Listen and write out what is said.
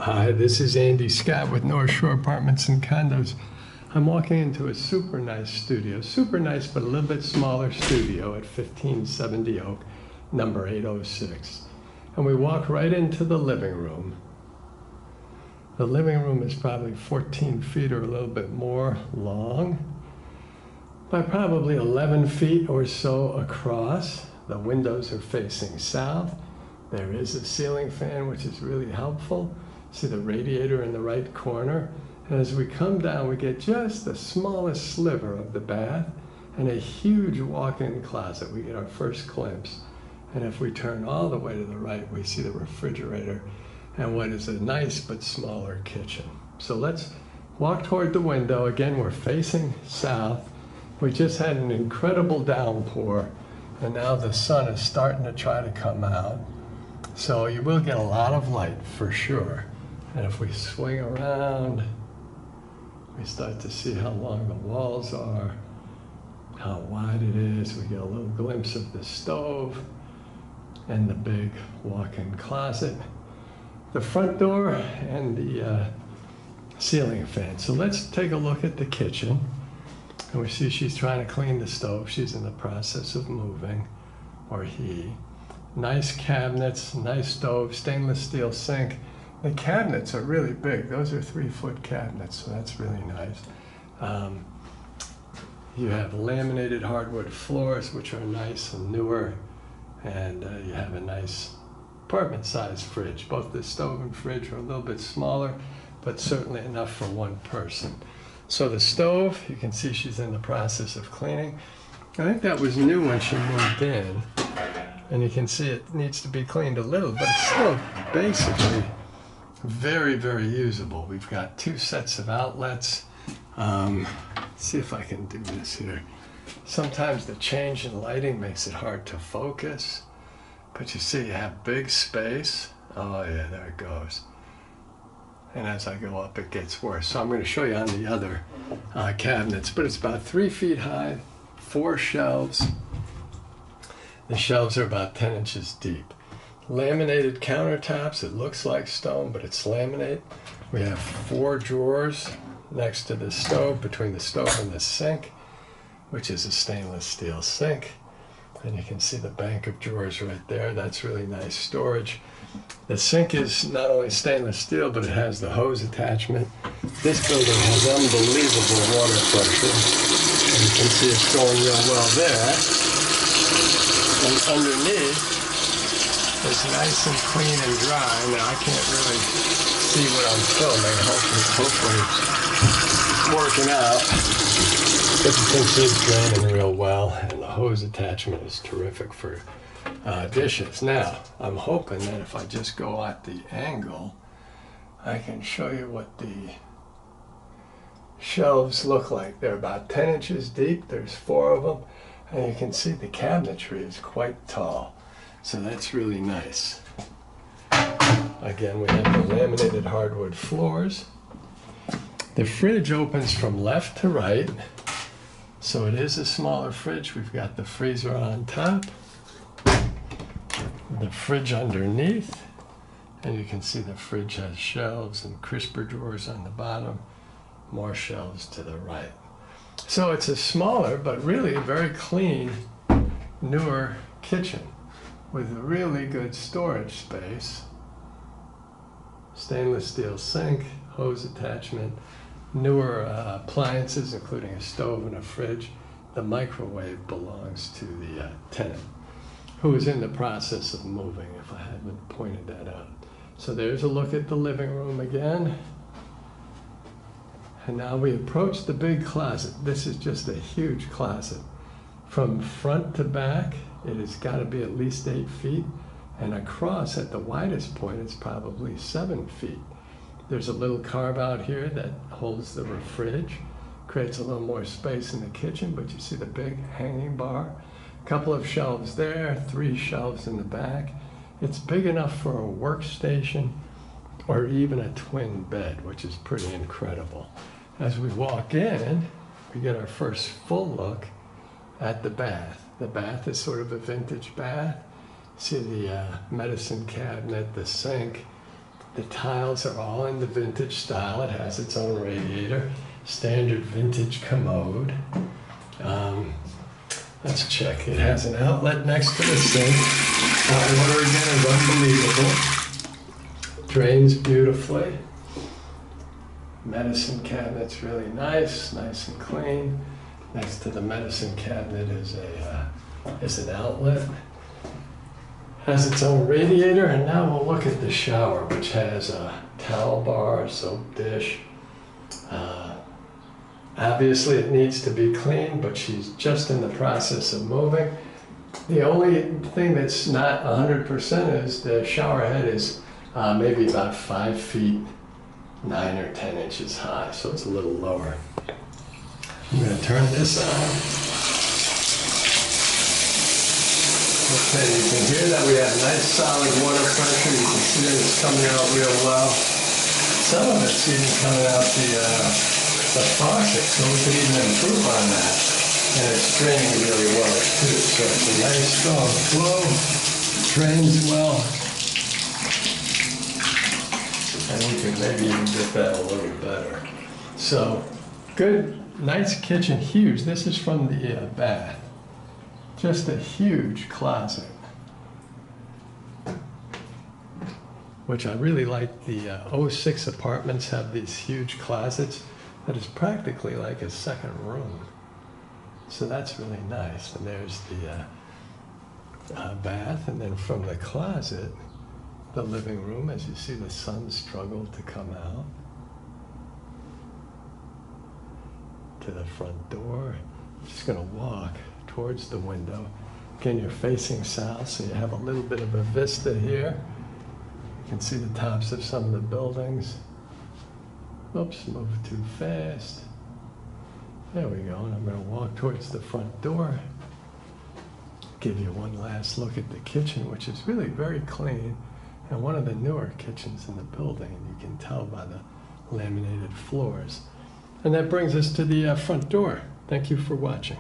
Hi, this is Andy Scott with North Shore Apartments and Condos. I'm walking into a super nice studio, super nice but a little bit smaller studio at 1570 Oak, number 806. And we walk right into the living room. The living room is probably 14 feet or a little bit more long, by probably 11 feet or so across. The windows are facing south. There is a ceiling fan, which is really helpful. See the radiator in the right corner. And as we come down, we get just the smallest sliver of the bath and a huge walk-in closet. We get our first glimpse. And if we turn all the way to the right, we see the refrigerator and what is a nice but smaller kitchen. So let's walk toward the window. Again, we're facing south. We just had an incredible downpour, and now the sun is starting to try to come out. So you will get a lot of light for sure. And if we swing around, we start to see how long the walls are, how wide it is. We get a little glimpse of the stove and the big walk-in closet, the front door, and the ceiling fan. So let's take a look at the kitchen. And we see she's trying to clean the stove. She's in the process of moving, or he. Nice cabinets, nice stove, stainless steel sink. The cabinets are really big. Those are 3-foot cabinets, so that's really nice. You have laminated hardwood floors, which are nice and newer, and you have a nice apartment-sized fridge. Both the stove and fridge are a little bit smaller, but certainly enough for one person. So the stove, you can see she's in the process of cleaning. I think that was new when she moved in, and you can see it needs to be cleaned a little, but it's still basically very, very usable. We've got 2 sets of outlets. See if I can do this here. Sometimes the change in lighting makes it hard to focus, but you see you have big space. Oh yeah, there it goes. And as I go up, it gets worse. So I'm going to show you on the other cabinets, but it's about 3 feet high, 4 shelves. The shelves are about 10 inches deep. Laminated countertops. It looks like stone, but it's laminate. We have 4 drawers next to the stove, between the stove and the sink, which is a stainless steel sink. And you can see the bank of drawers right there. That's really nice storage. The sink is not only stainless steel, but it has the hose attachment. This building has unbelievable water pressure. And you can see it's going real well there. And underneath, it's nice and clean and dry. Now I can't really see what I'm filming. Hopefully it's working out. But you can see it's draining real well, and the hose attachment is terrific for dishes. Now, I'm hoping that if I just go at the angle, I can show you what the shelves look like. They're about 10 inches deep. There's 4 of them, and you can see the cabinetry is quite tall. So that's really nice. Again, we have the laminated hardwood floors. The fridge opens from left to right. So it is a smaller fridge. We've got the freezer on top, the fridge underneath, and you can see the fridge has shelves and crisper drawers on the bottom, more shelves to the right. So it's a smaller, but really very clean, newer kitchen with a really good storage space. Stainless steel sink, hose attachment, newer appliances, including a stove and a fridge. The microwave belongs to the tenant, who is in the process of moving, if I haven't pointed that out. So there's a look at the living room again. And now we approach the big closet. This is just a huge closet. From front to back, it has got to be at least 8 feet. And across at the widest point, it's probably 7 feet. There's a little carve out here that holds the fridge, creates a little more space in the kitchen, but you see the big hanging bar. A couple of shelves there, 3 shelves in the back. It's big enough for a workstation or even a twin bed, which is pretty incredible. As we walk in, we get our first full look at the bath. The bath is sort of a vintage bath. See the medicine cabinet, the sink, The tiles are all in the vintage style. It has its own radiator, standard vintage commode. Let's check. It has an outlet next to the sink. Hot water again is unbelievable. Drains beautifully. Medicine cabinet's really nice and clean. Next to the medicine cabinet is an outlet. Has its own radiator, and now we'll look at the shower, which has a towel bar, soap dish. Obviously it needs to be cleaned, but she's just in the process of moving. The only thing that's not 100% is the shower head is maybe about 5 feet, 9 or 10 inches high, so it's a little lower. I'm going to turn this on. Okay, you can hear that we have nice solid water pressure. You can see that it's coming out real well. Some of it's even coming out the faucet, so we can even improve on that. And it's draining really well too, so it's a nice strong flow, drains well. And we can maybe even get that a little better. So, good, nice kitchen, huge. This is from the bath. Just a huge closet. Which I really like. The 06 apartments have these huge closets that is practically like a second room. So that's really nice. And there's the bath, and then from the closet, the living room, as you see the sun struggle to come out. To the front door. I'm just gonna walk towards the window. Again, you're facing south, so you have a little bit of a vista here. You can see the tops of some of the buildings. Oops, moved too fast. There we go, and I'm going to walk towards the front door. Give you one last look at the kitchen, which is really very clean, and one of the newer kitchens in the building, and you can tell by the laminated floors. And that brings us to the front door. Thank you for watching.